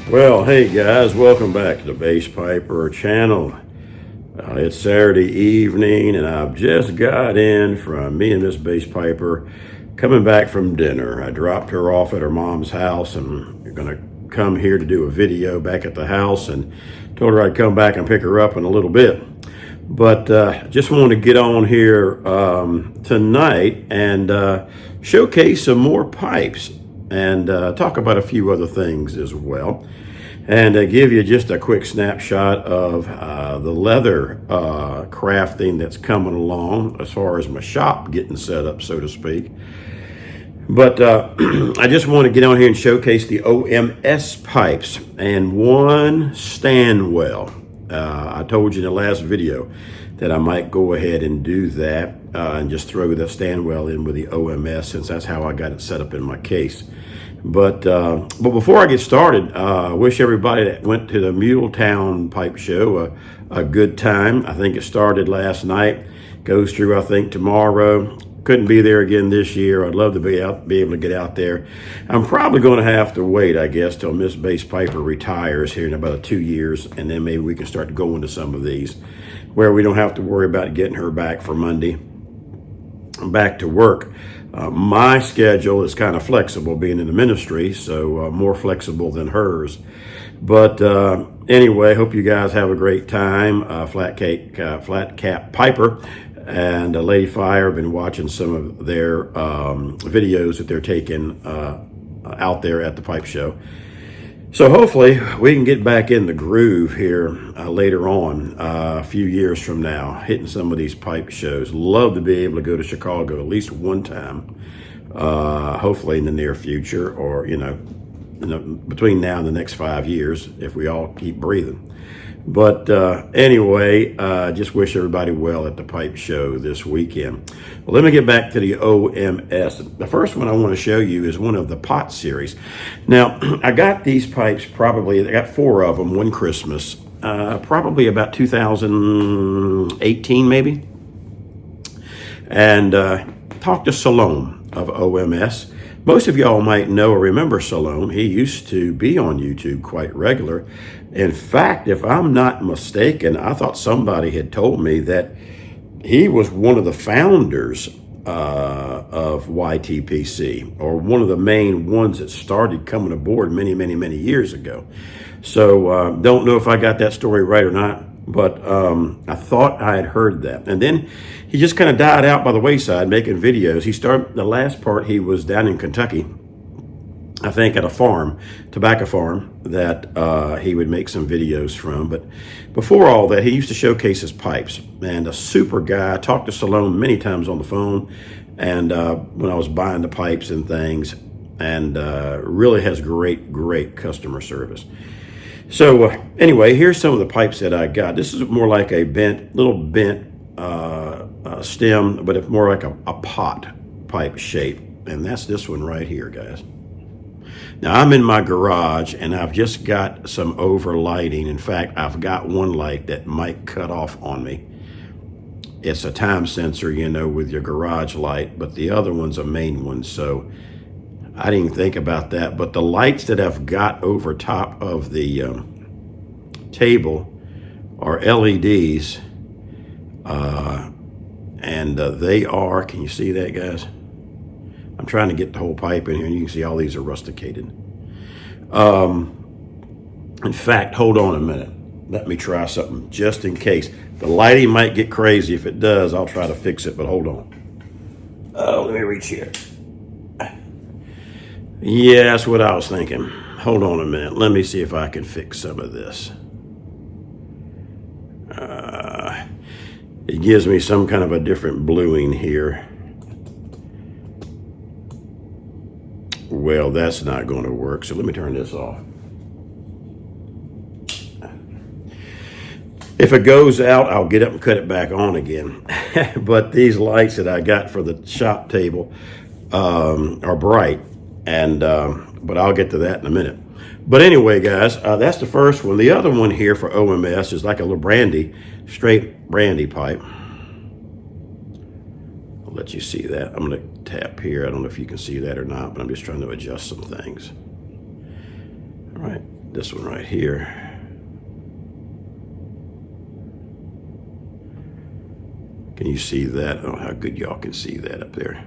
Well, hey guys, welcome back to the Bass Piper channel. It's Saturday evening and I've just got in from me and Miss Bass Piper coming back from dinner. I dropped her off at her mom's house and we're gonna come here to do a video back at the house, and told her I'd come back and pick her up in a little bit. But just wanted to get on here tonight and showcase some more pipes and talk about a few other things as well, and give you just a quick snapshot of the leather crafting that's coming along as far as my shop getting set up, so to speak. But I just want to get on here and showcase the OMS pipes and one Stanwell. I told you in the last video that I might go ahead and do that and just throw the Stanwell in with the OMS, since that's how I got it set up in my case. But before I get started, I wish everybody that went to the Muletown Pipe Show a good time. I think it started last night, goes through I think tomorrow. Couldn't be there again this year. I'd love to be able to get out there. I'm probably going to have to wait, I guess, till Miss Bass Piper retires here in about 2 years, and then maybe we can start going to some of these where we don't have to worry about getting her back for Monday, back to work. My schedule is kind of flexible being in the ministry, so more flexible than hers. But anyway, hope you guys have a great time. Flat Cap Piper and Lady Fire have been watching some of their videos that they're taking out there at the pipe show. So hopefully we can get back in the groove here later on, a few years from now, hitting some of these pipe shows. Love to be able to go to Chicago at least one time, hopefully in the near future, or between now and the next 5 years, if we all keep breathing. But anyway, just wish everybody well at the pipe show this weekend. Well, let me get back to the OMS. The first one I want to show you is one of the pot series. Now, I got these pipes I got 4 of them one Christmas, probably about 2018 maybe. And talked to Salome of OMS. Most of y'all might know or remember Salome. He used to be on YouTube quite regular. In fact, if I'm not mistaken, I thought somebody had told me that he was one of the founders of YTPC, or one of the main ones that started coming aboard many, many, many years ago. So don't know if I got that story right or not, but I thought I had heard that. And then he just kind of died out by the wayside making videos. He started, the last part, he was down in Kentucky, I think at a farm, tobacco farm, that he would make some videos from. But before all that, he used to showcase his pipes, and a super guy. I talked to Salome many times on the phone, and when I was buying the pipes and things, and really has great customer service. So anyway, here's some of the pipes that I got. This is more like a little bent stem, but it's more like a pot pipe shape. And that's this one right here, guys. Now I'm in my garage and I've just got some overlighting. In fact, I've got one light that might cut off on me. It's a time sensor, with your garage light, but the other one's a main one. So I didn't even think about that. But the lights that I've got over top of the table are LEDs. And they are, can you see that, guys? I'm trying to get the whole pipe in here, and you can see all these are rusticated. In fact, hold on a minute. Let me try something just in case. The lighting might get crazy. If it does, I'll try to fix it, but hold on. Oh, let me reach here. Yeah, that's what I was thinking. Hold on a minute. Let me see if I can fix some of this. It gives me some kind of a different bluing here. Well, that's not going to work, so let me turn this off. If it goes out, I'll get up and cut it back on again. But these lights that I got for the shop table are bright, and but I'll get to that in a minute. But anyway, guys, that's the first one. The other one here for OMS is like a little straight brandy pipe. I'll let you see that. I'm going to tap here. I don't know if you can see that or not, but I'm just trying to adjust some things. All right. This one right here. Can you see that? I don't know how good y'all can see that up there.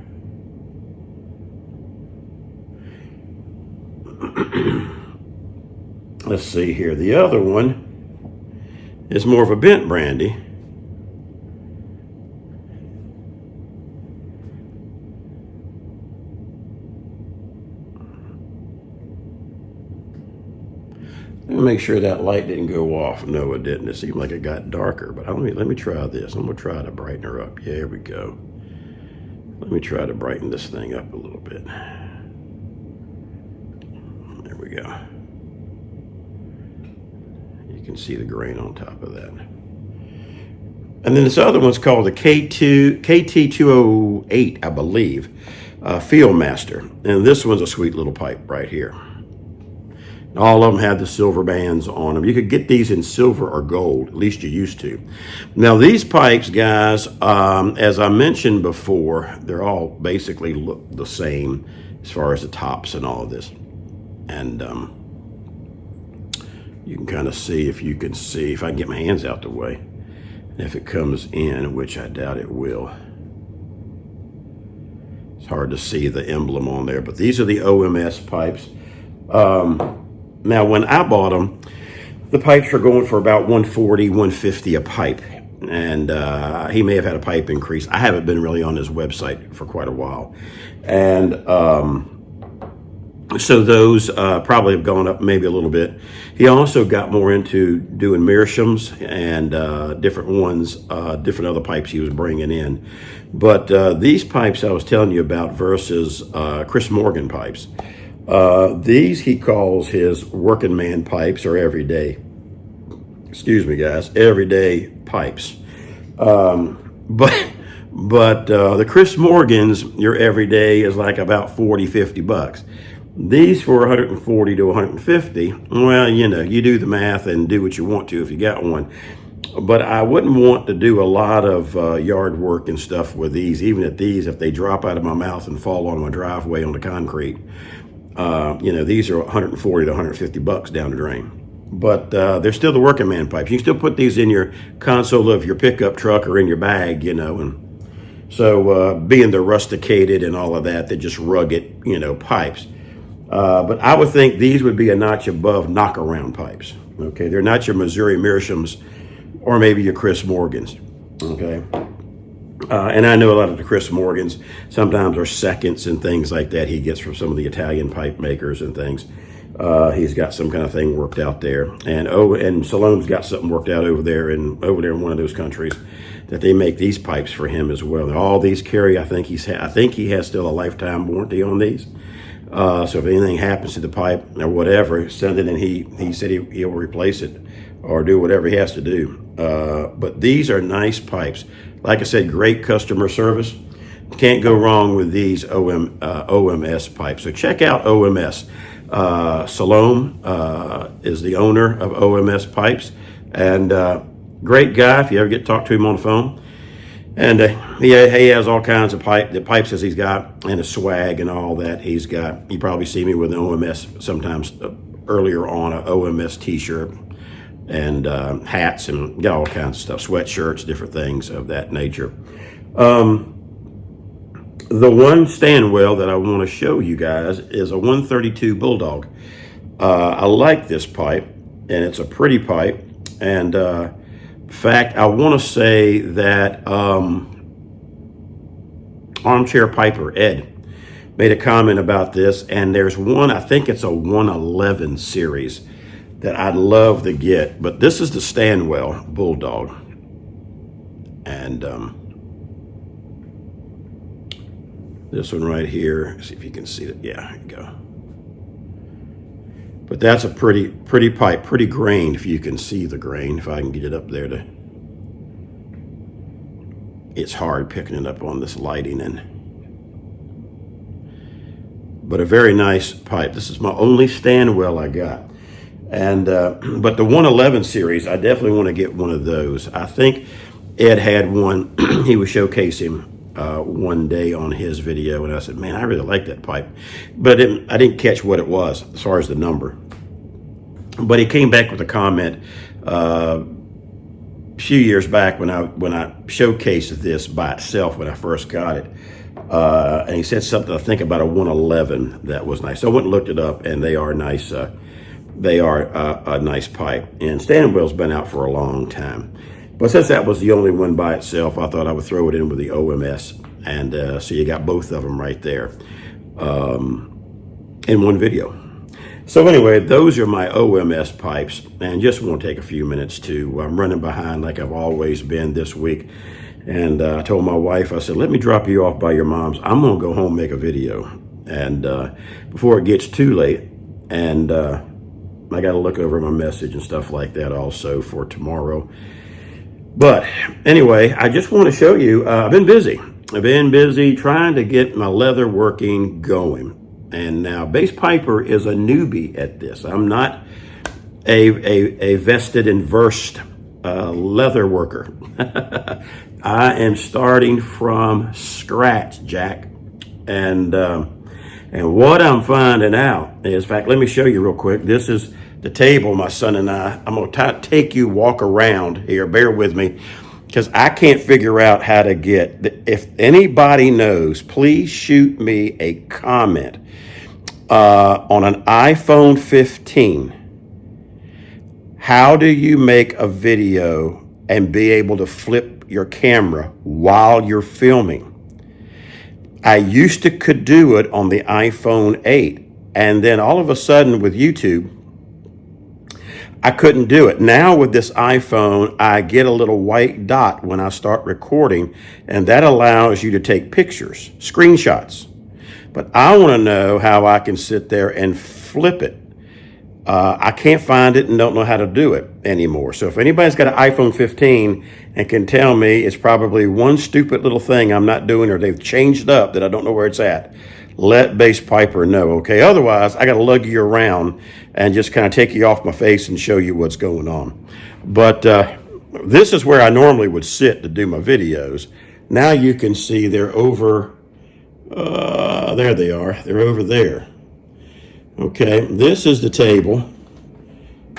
Let's see here. The other one is more of a bent brandy. Let me make sure that light didn't go off. No, it didn't. It seemed like it got darker, but let me try this. I'm gonna try to brighten her up. Yeah, here we go. Let me try to brighten this thing up a little bit. There we go. You can see the grain on top of that. And then this other one's called the KT208, I believe, Fieldmaster. And this one's a sweet little pipe right here. All of them had the silver bands on them. You could get these in silver or gold, at least you used to. Now these pipes, guys, as I mentioned before, they're all basically look the same as far as the tops and all of this. And you can kind of see, if you can see, if I can get my hands out the way, and if it comes in, which I doubt it will. It's hard to see the emblem on there, but these are the OMS pipes. Now, when I bought them, the pipes were going for about $140, $150 a pipe. And he may have had a pipe increase. I haven't been really on his website for quite a while. And so those probably have gone up maybe a little bit. He also got more into doing meerschaums and different ones, different other pipes he was bringing in. But these pipes I was telling you about versus Chris Morgan pipes. These he calls his working man pipes, or everyday, excuse me guys, everyday pipes. But the Chris Morgans, your everyday, is like about 40, 50 bucks. These for 140 to 150, well, you know, you do the math and do what you want to if you got one. But I wouldn't want to do a lot of yard work and stuff with these, even at these, if they drop out of my mouth and fall on my driveway on the concrete. You know, these are 140 to 150 bucks down the drain. But they're still the working man pipes. You can still put these in your console of your pickup truck or in your bag, you know. And so being the rusticated and all of that, they're just rugged, you know, pipes. But I would think these would be a notch above knock-around pipes. Okay, they're not your Missouri Meerschaums or maybe your Chris Morgans. Okay. And I know a lot of the Chris Morgans sometimes are seconds and things like that he gets from some of the Italian pipe makers and things. He's got some kind of thing worked out there. And Salome's got something worked out over there in one of those countries that they make these pipes for him as well. All these carry, I think he has still a lifetime warranty on these. So if anything happens to the pipe or whatever, send it, and he said he'll replace it or do whatever he has to do. But these are nice pipes. Like I said, great customer service. Can't go wrong with these OMS pipes. So check out OMS. Salome is the owner of OMS Pipes, and great guy if you ever get to talk to him on the phone. And he has all kinds of pipes as he's got, and a swag and all that he's got. You probably see me with an OMS sometimes earlier on, an OMS t-shirt and hats, and got all kinds of stuff, sweatshirts, different things of that nature. The one Stanwell that I want to show you guys is a 132 Bulldog. I like this pipe, and it's a pretty pipe. And in fact, I want to say that Armchair Piper Ed made a comment about this, and there's one, I think it's a 111 series that I'd love to get, but this is the Stanwell Bulldog. And this one right here, see if you can see it. Yeah, here you go. But that's a pretty pipe, pretty grain, if you can see the grain, if I can get it up there to. It's hard picking it up on this lighting, but a very nice pipe. This is my only Stanwell I got. And but the 111 series, I definitely want to get one of those. I think Ed had one. He was showcasing one day on his video, and I said, man, I really like that pipe, but I didn't catch what it was as far as the number. But he came back with a comment a few years back when I showcased this by itself when I first got it. And he said something, I think, about a 111 that was nice. So I went and looked it up, and they are nice. They are a nice pipe. And Stanwell's been out for a long time. But since that was the only one by itself, I thought I would throw it in with the OMS. And so you got both of them right there in one video. So anyway, those are my OMS pipes. And just want to take a few minutes I'm running behind like I've always been this week. And I told my wife, I said, let me drop you off by your mom's. I'm going to go home and make a video. And before it gets too late. And I got to look over my message and stuff like that also for tomorrow. But anyway, I just want to show you, I've been busy trying to get my leather working going. And now Bass Piper is a newbie at this. I'm not a vested and versed leather worker. I am starting from scratch, Jack. And what I'm finding out is, in fact, let me show you real quick. This is the table my son and I'm going to take you walk around here. Bear with me, because I can't figure out how to get, if anybody knows, please shoot me a comment on an iPhone 15. How do you make a video and be able to flip your camera while you're filming? I used to could do it on the iPhone 8, and then all of a sudden with YouTube, I couldn't do it. Now with this iPhone, I get a little white dot when I start recording, and that allows you to take pictures, screenshots. But I want to know how I can sit there and flip it. I can't find it and don't know how to do it anymore. So if anybody's got an iPhone 15 and can tell me it's probably one stupid little thing I'm not doing, or they've changed up that I don't know where it's at, let Bass Piper know, okay? Otherwise, I got to lug you around and just kind of take you off my face and show you what's going on. But this is where I normally would sit to do my videos. Now you can see they're over, there they are. They're over there. Okay, this is the table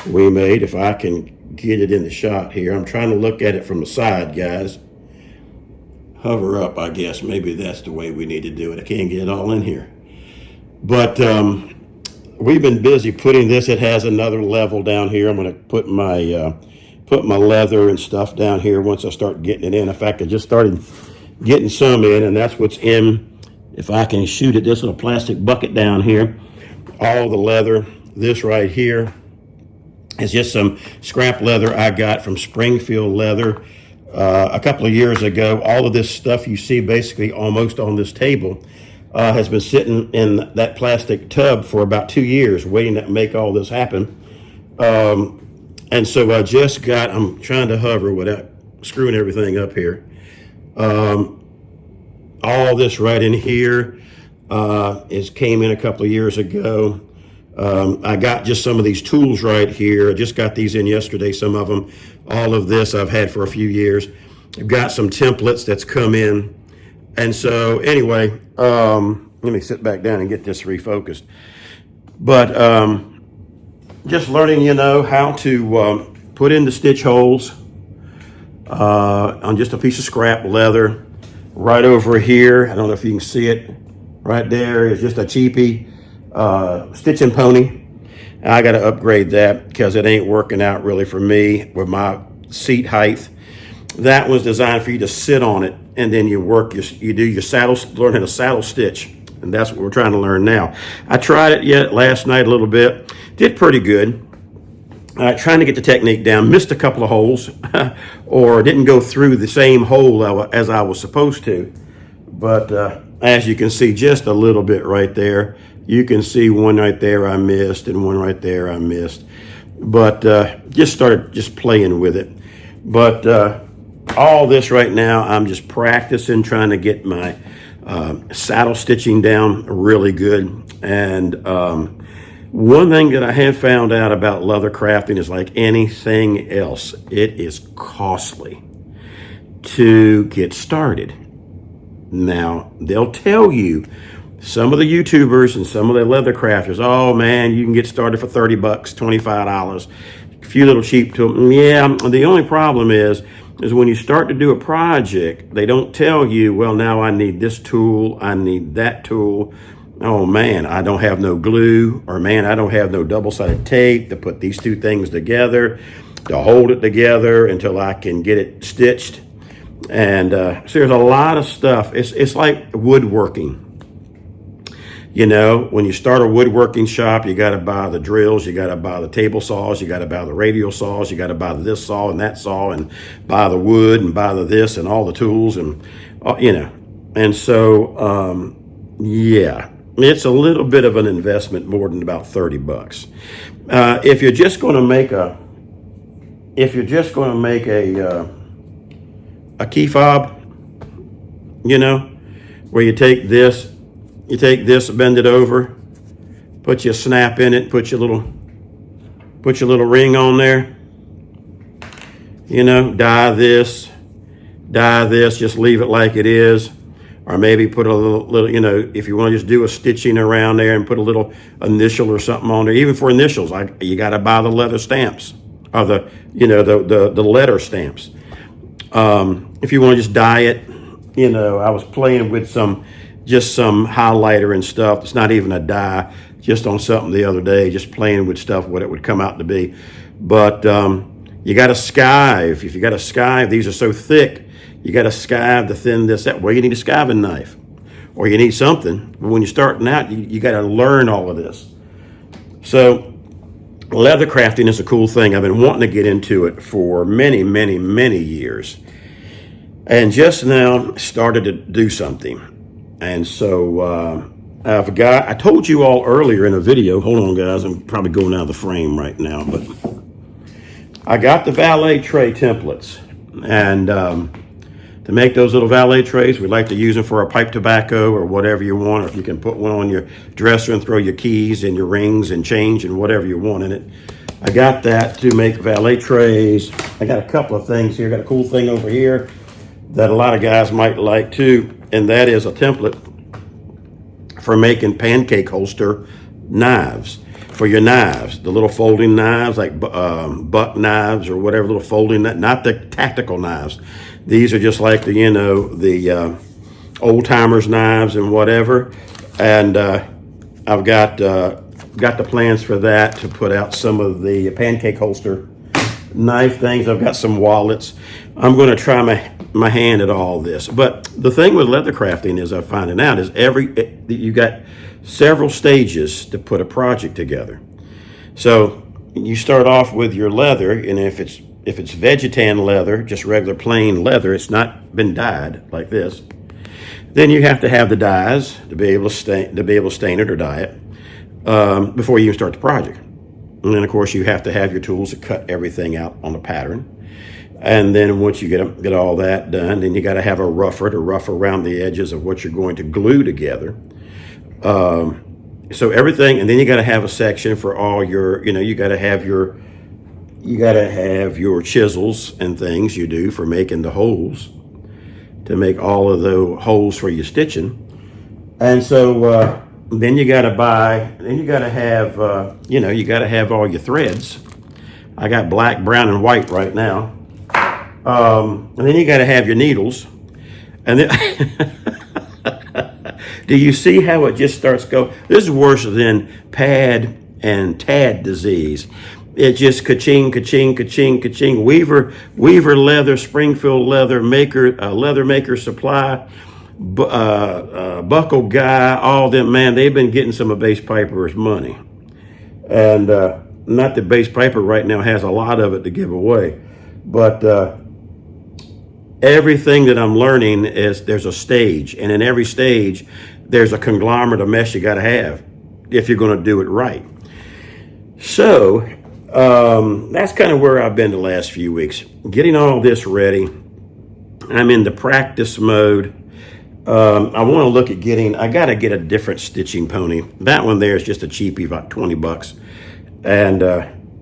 we made. If I can get it in the shot here. I'm trying to look at it from the side, guys. Hover up, I guess. Maybe that's the way we need to do it. I can't get it all in here. But we've been busy putting this. It has another level down here. I'm going to put my leather and stuff down here once I start getting it in. In fact, I just started getting some in, and that's what's in. If I can shoot it, this little plastic bucket down here. All the leather. This right here is just some scrap leather I got from Springfield Leather a couple of years ago. All of this stuff you see basically almost on this table has been sitting in that plastic tub for about 2 years waiting to make all this happen. And so I just got, I'm trying to hover without screwing everything up here. All this right in here came in a couple of years ago. I got just some of these tools right here. I just got these in yesterday, some of them. All of this I've had for a few years. I've got some templates that's come in. And so anyway, let me sit back down and get this refocused. But just learning, how to put in the stitch holes on just a piece of scrap leather. Right over here, I don't know if you can see it, right there is just a cheapie stitching pony. And I got to upgrade that because it ain't working out really for me with my seat height. That was designed for you to sit on it, and then you do your saddle, learn how to saddle stitch. And that's what we're trying to learn now. I tried it last night a little bit, did pretty good. Trying to get the technique down, missed a couple of holes or didn't go through the same hole as I was supposed to. But as you can see, just a little bit right there. You can see one right there I missed and one right there I missed. But just started playing with it. But all this right now, I'm just practicing, trying to get my saddle stitching down really good. And one thing that I have found out about leather crafting is, like anything else, it is costly to get started. Now, they'll tell you some of the YouTubers and some of the leather crafters, oh man, you can get started for 30 bucks, $25, a few little cheap tools. Yeah, the only problem is when you start to do a project, they don't tell you, well, now I need this tool, I need that tool. Oh man, I don't have no glue, or man, I don't have no double-sided tape to put these two things together, to hold it together until I can get it stitched. And so there's a lot of stuff. It's like woodworking. You know, when you start a woodworking shop, you got to buy the drills, you got to buy the table saws, you got to buy the radial saws, you got to buy this saw and that saw, and buy the wood and buy the this and all the tools, and you know. And so yeah, it's a little bit of an investment, more than about 30 bucks. If you're just going to make a key fob, you know, where you take this, bend it over, put your snap in it, put your little ring on there, you know, die this, just leave it like it is. Or maybe put a little, you know, if you want to just do a stitching around there and put a little initial or something on there. Even for initials, you got to buy the leather stamps, or the, you know, the letter stamps. If you want to just dye it, you know, I was playing with some highlighter and stuff. It's not even a dye, just on something the other day, just playing with stuff, what it would come out to be. But you got to skive. If you got to skive, these are so thick, you got to skive to thin this out. Well, you need a skiving knife, or you need something. But when you're starting out, you got to learn all of this. So leather crafting is a cool thing. I've been wanting to get into it for many, many, many years, and just now started to do something. And so I told you all earlier in a video, hold on guys, I'm probably going out of the frame right now, but I got the valet tray templates. And to make those little valet trays, we like to use them for a pipe tobacco or whatever you want, or if you can put one on your dresser and throw your keys and your rings and change and whatever you want in it. I got that to make valet trays. I got a couple of things here. I got a cool thing over here that a lot of guys might like too, and that is a template for making pancake holster knives. For your knives, the little folding knives, like buck knives or whatever, little folding, not the tactical knives. These are just like the, you know, the old timers knives and whatever. And I've got the plans for that, to put out some of the pancake holster knife things. I've got some wallets. I'm going to try my hand at all this. But the thing with leather crafting is, I'm finding out, is you got several stages to put a project together. So you start off with your leather, and if it's vegetan leather, just regular plain leather, it's not been dyed like this, then you have to have the dyes to be able to stain it or dye it before you even start the project. And then of course you have to have your tools to cut everything out on the pattern. And then once you get all that done, then you got to have a rougher to rough around the edges of what you're going to glue together. So everything, and then you got to have a section for all your, you know, you got to have your chisels and things you do for making the holes, to make all of the holes for your stitching. And so then you got to have, you know, you got to have all your threads. I got black, brown, and white right now. And then you got to have your needles. And then do you see how it just starts go? This is worse than pad and tad disease. It just ka-ching, ka-ching, ka-ching, ka-ching. Weaver Leather, Springfield Leather Maker Supply, Buckle Guy, all them, man, they've been getting some of Base Piper's money. And not that Base Piper right now has a lot of it to give away, but everything that I'm learning is there's a stage, and in every stage there's a conglomerate of mesh you got to have if you're going to do it right. So that's kind of where I've been the last few weeks, getting all this ready. I'm in the practice mode. I want to look at I got to get a different stitching pony. That one there is just a cheapie, about 20 bucks. And,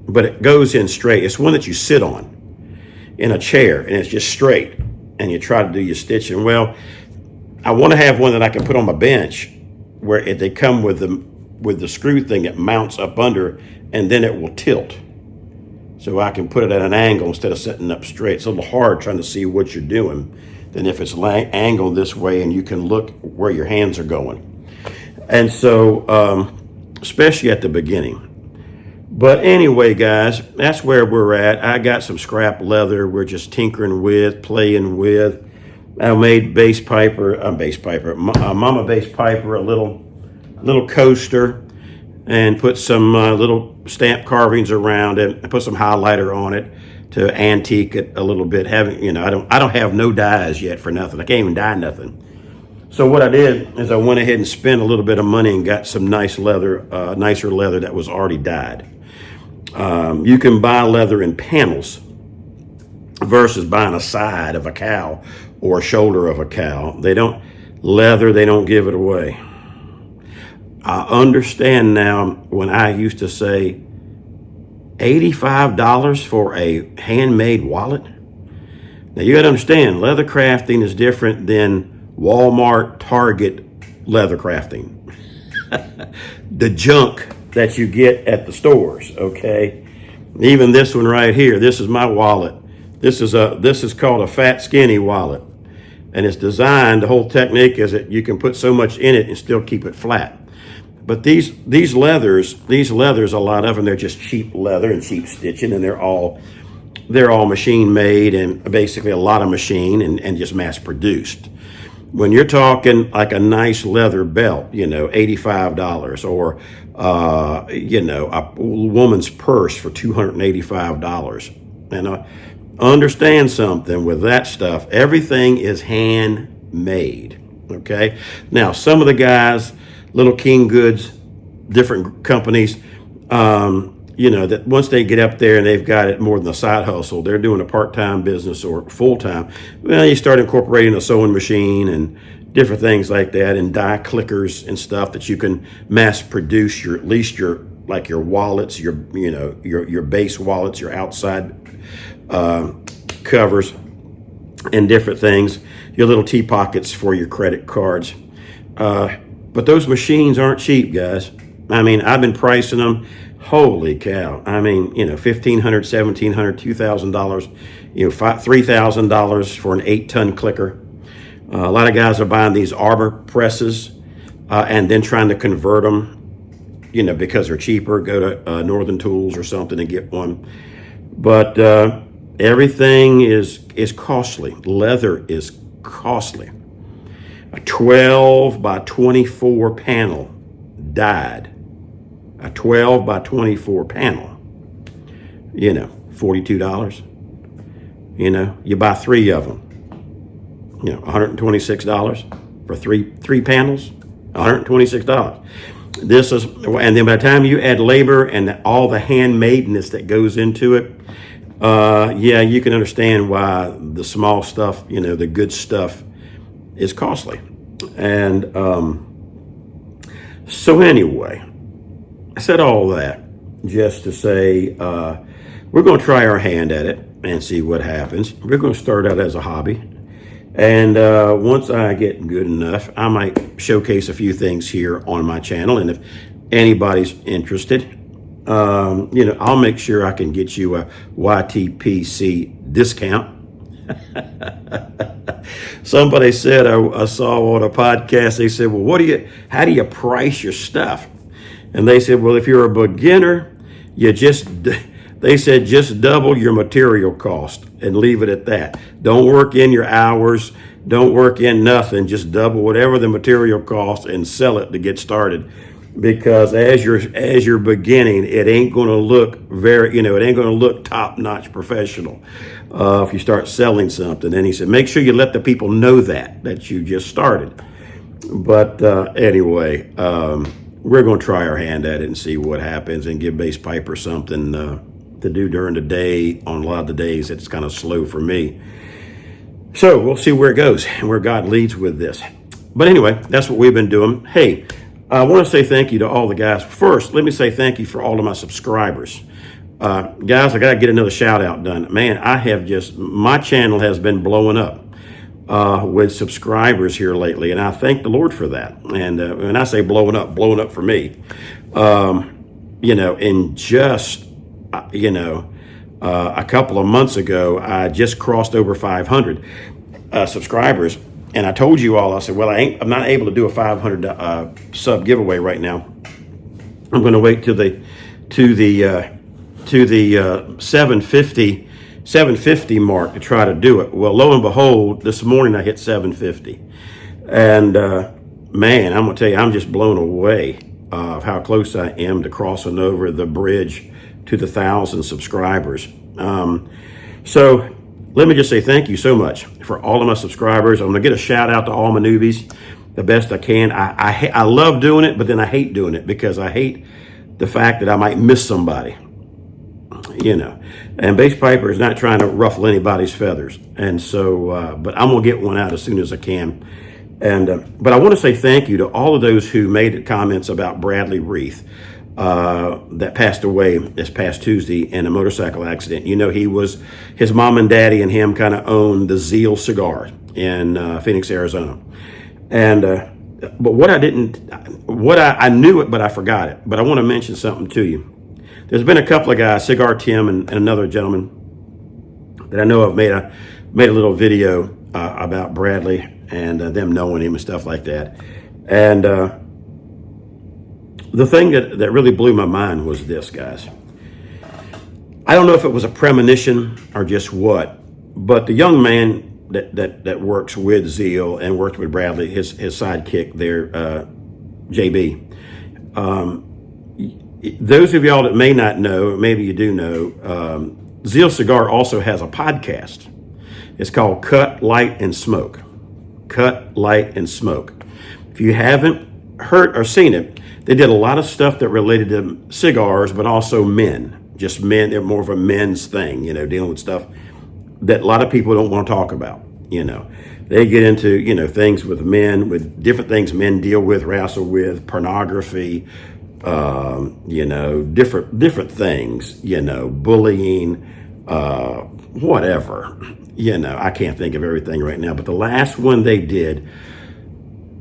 but it goes in straight. It's one that you sit on in a chair, and it's just straight, and you try to do your stitching. Well, I want to have one that I can put on my bench they come with the screw thing that mounts up under, and then it will tilt. So I can put it at an angle instead of sitting up straight. It's a little hard trying to see what you're doing than if it's angled this way and you can look where your hands are going. And so, especially at the beginning. But anyway, guys, that's where we're at. I got some scrap leather we're just tinkering with, playing with. I made Mama Bass Piper a little coaster, and put some little stamp carvings around it. I put some highlighter on it to antique it a little bit. I don't have no dyes yet for nothing. I can't even dye nothing. So what I did is I went ahead and spent a little bit of money and got some nicer leather that was already dyed. You can buy leather in panels versus buying a side of a cow or a shoulder of a cow. They don't give it away. I understand now when I used to say $85 for a handmade wallet. Now you got to understand, leather crafting is different than Walmart, Target leather crafting. The junk that you get at the stores, okay? Even this one right here, this is my wallet. This is called a fat skinny wallet. And it's designed, the whole technique is that you can put so much in it and still keep it flat. But these leathers, a lot of them, they're just cheap leather and cheap stitching, and they're all machine made, and basically a lot of machine and just mass produced. When you're talking like a nice leather belt, $85, or a woman's purse for $285. And understand something with that stuff. Everything is handmade. Okay. Now, some of the guys, Little King Goods, different companies, that once they get up there and they've got it more than a side hustle, they're doing a part-time business or full-time. Well, you start incorporating a sewing machine and different things like that, and die clickers and stuff that you can mass produce your wallets, your base wallets, your outside covers, and different things, your little tea pockets for your credit cards. But those machines aren't cheap, guys. I mean, I've been pricing them. Holy cow. I mean, $1,500, $1,700, $2,000, $3,000 for an 8-ton clicker. A lot of guys are buying these arbor presses and then trying to convert them, because they're cheaper. Go to Northern Tools or something and get one. But everything is costly. Leather is costly. A 12 by 24 panel dyed. A 12 by 24 panel, $42. You buy 3 of them, $126 for three panels, $126. And then by the time you add labor and all the handmadeness that goes into it, you can understand why the small stuff, the good stuff, is costly. And so anyway, I said all that just to say we're going to try our hand at it and see what happens. We're going to start out as a hobby. And once I get good enough, I might showcase a few things here on my channel. And if anybody's interested, I'll make sure I can get you a YTPC discount. Somebody said, I saw on a podcast, they said, well, how do you price your stuff? And they said, well, if you're a beginner, they said, just double your material cost and leave it at that. Don't work in your hours. Don't work in nothing. Just double whatever the material cost and sell it to get started. Because as you're beginning, it ain't going to look it ain't going to look top-notch professional if you start selling something. And he said, make sure you let the people know that you just started. But anyway, we're going to try our hand at it and see what happens, and give Bass Piper something to do during the day. On a lot of the days, it's kind of slow for me. So we'll see where it goes and where God leads with this. But anyway, that's what we've been doing. Hey, I want to say thank you to all the guys. First, let me say thank you for all of my subscribers. Guys, I got to get another shout out done. Man, my channel has been blowing up. with subscribers here lately, and I thank the Lord for that. And when I say blowing up for me, in just a couple of months ago, I just crossed over 500 subscribers, and I told you all, I said, well, I'm not able to do a 500 sub giveaway right now. I'm going to wait to the 750 mark to try to do it. Well, lo and behold, this morning I hit 750, and man, I'm going to tell you, I'm just blown away of how close I am to crossing over the bridge to the 1,000 subscribers. So let me just say thank you so much for all of my subscribers. I'm going to get a shout out to all my newbies the best I can. I love doing it, but then I hate doing it because I hate the fact that I might miss somebody, and Bass Piper is not trying to ruffle anybody's feathers. And so, but I'm going to get one out as soon as I can. And, but I want to say thank you to all of those who made comments about Bradley Reith, that passed away this past Tuesday in a motorcycle accident. His mom and daddy and him kind of owned the Zeal Cigar in Phoenix, Arizona. And but I knew it, but I forgot it. But I want to mention something to you. There's been a couple of guys, Cigar Tim and another gentleman that I know have made a little video about Bradley and them knowing him and stuff like that. And the thing that really blew my mind was this, guys. I don't know if it was a premonition or just what, but the young man that works with Zeal and worked with Bradley, his sidekick there, JB. Those of y'all that may not know, maybe you do know, Zeal Cigar also has a podcast. It's called Cut, Light, and Smoke. Cut, Light, and Smoke. If you haven't heard or seen it, they did a lot of stuff that related to cigars, but also men. Just men. They're more of a men's thing, dealing with stuff that a lot of people don't want to talk about. They get into, things with men, with different things men deal with, wrestle with, pornography, different things, bullying, whatever. I can't think of everything right now, but the last one they did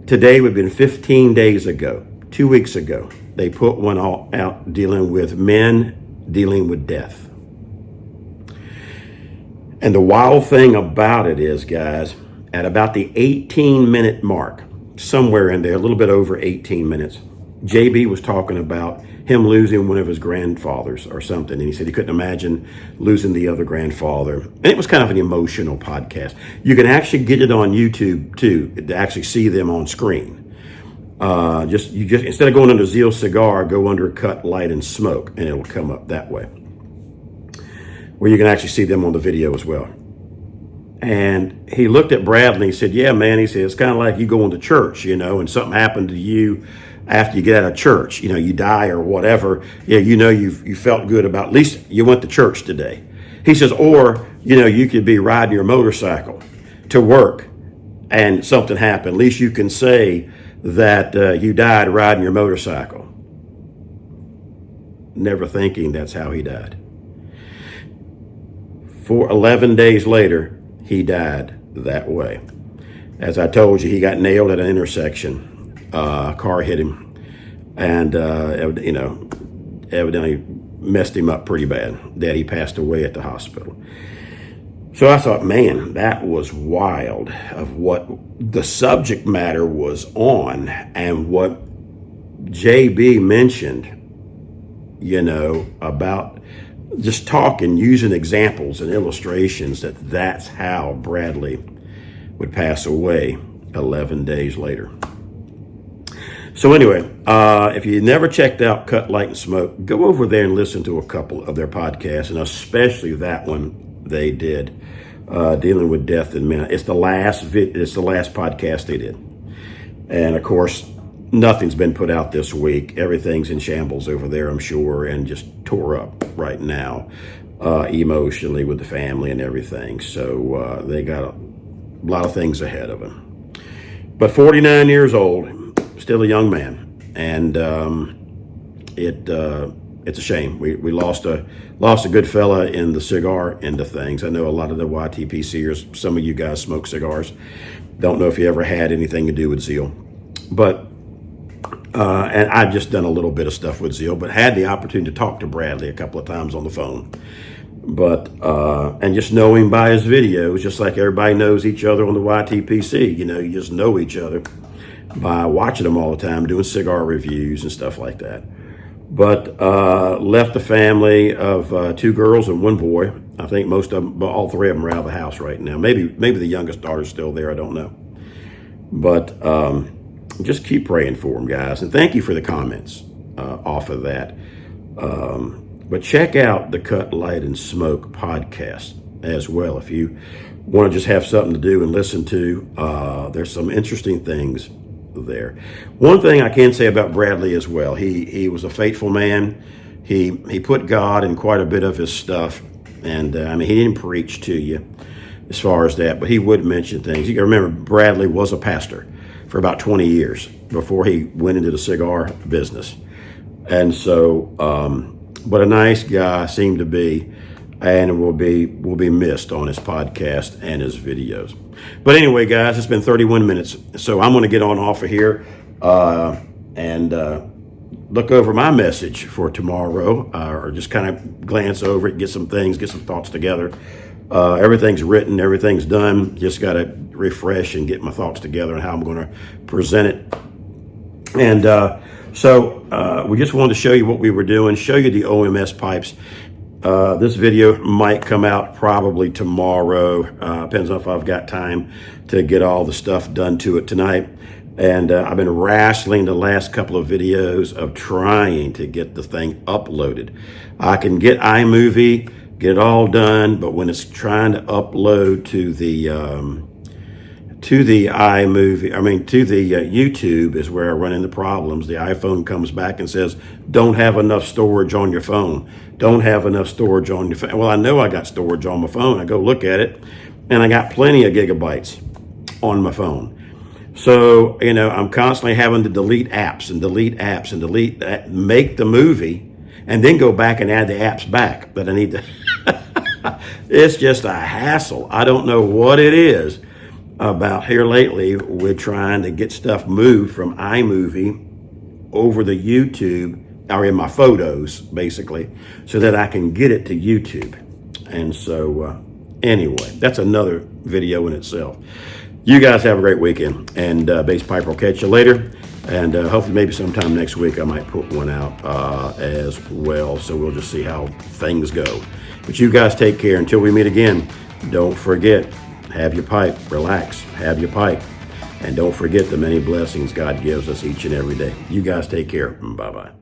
today would have been 15 days ago, 2 weeks ago. They put one all out dealing with men dealing with death. And the wild thing about it is, guys, at about the 18-minute mark, somewhere in there, a little bit over 18 minutes, JB was talking about him losing one of his grandfathers or something. And he said he couldn't imagine losing the other grandfather. And it was kind of an emotional podcast. You can actually get it on YouTube, too, to actually see them on screen. Just instead of going under Zeal Cigar, go under Cut, Light, and Smoke, and it'll come up that way, where you can actually see them on the video as well. And he looked at Bradley and he said, yeah, man, he said, it's kind of like you going to church, and something happened to you after you get out of church, you die or whatever. Yeah, you felt good about, at least you went to church today. He says, or, you could be riding your motorcycle to work and something happened. At least you can say that you died riding your motorcycle. Never thinking that's how he died. 11 days later, he died that way. As I told you, he got nailed at an intersection. Car hit him, and evidently messed him up pretty bad. That he passed away at the hospital. So I thought, man, that was wild of what the subject matter was on and what JB mentioned, about just talking, using examples and illustrations that's how Bradley would pass away 11 days later. So anyway, if you never checked out Cut, Light, and Smoke, go over there and listen to a couple of their podcasts, and especially that one they did, dealing with death and men. It's the last podcast they did. And of course, nothing's been put out this week. Everything's in shambles over there, I'm sure, and just tore up right now, emotionally with the family and everything. So they got a lot of things ahead of them. But 49 years old, still a young man. And it's a shame. We lost a good fella in the cigar end of things. I know a lot of the YTPCers, some of you guys smoke cigars. Don't know if you ever had anything to do with Zeal, but and I've just done a little bit of stuff with Zeal, but had the opportunity to talk to Bradley a couple of times on the phone. But and just know him by his videos, just like everybody knows each other on the YTPC. You know, you just know each other by watching them all the time, doing cigar reviews and stuff like that. But left a family of 2 girls and 1 boy. I think most of them, all 3 of them are out of the house right now. Maybe the youngest daughter's still there. I don't know. But just keep praying for them, guys. And thank you for the comments off of that. But check out the Cut, Light, and Smoke podcast as well. If you want to just have something to do and listen to, there's some interesting things there. One thing I can say about Bradley as well, he was a faithful man. He put God in quite a bit of his stuff. And I mean, he didn't preach to you as far as that, but he would mention things. You can remember Bradley was a pastor for about 20 years before he went into the cigar business. And so, but a nice guy seemed to be, and will be missed on his podcast and his videos. But anyway, guys, it's been 31 minutes, so I'm going to get on off of here and look over my message for tomorrow, or just kind of glance over it, get some things, get some thoughts together. Everything's written, everything's done. Just got to refresh and get my thoughts together on how I'm going to present it. And so we just wanted to show you what we were doing, show you the OMS pipes. This video might come out probably tomorrow. Depends on if I've got time to get all the stuff done to it tonight. And I've been wrestling the last couple of videos of trying to get the thing uploaded. I can get iMovie, get it all done, but when it's trying to upload to the iMovie, to the YouTube is where I run into problems. The iPhone comes back and says, don't have enough storage on your phone. Don't have enough storage on your phone. Well, I know I got storage on my phone. I go look at it, and I got plenty of gigabytes on my phone. So, you know, I'm constantly having to delete apps and delete apps and delete that, make the movie, and then go back and add the apps back that I need to. It's just a hassle. I don't know what it is about here lately. We're trying to get stuff moved from iMovie over the YouTube, or in my photos, basically, so that I can get it to YouTube. And so, anyway, that's another video in itself. You guys have a great weekend, and Bass Piper will catch you later. And hopefully maybe sometime next week I might put one out as well. So we'll just see how things go. But you guys take care until we meet again. Don't forget, have your pipe, relax, have your pipe. And don't forget the many blessings God gives us each and every day. You guys take care. Bye-bye.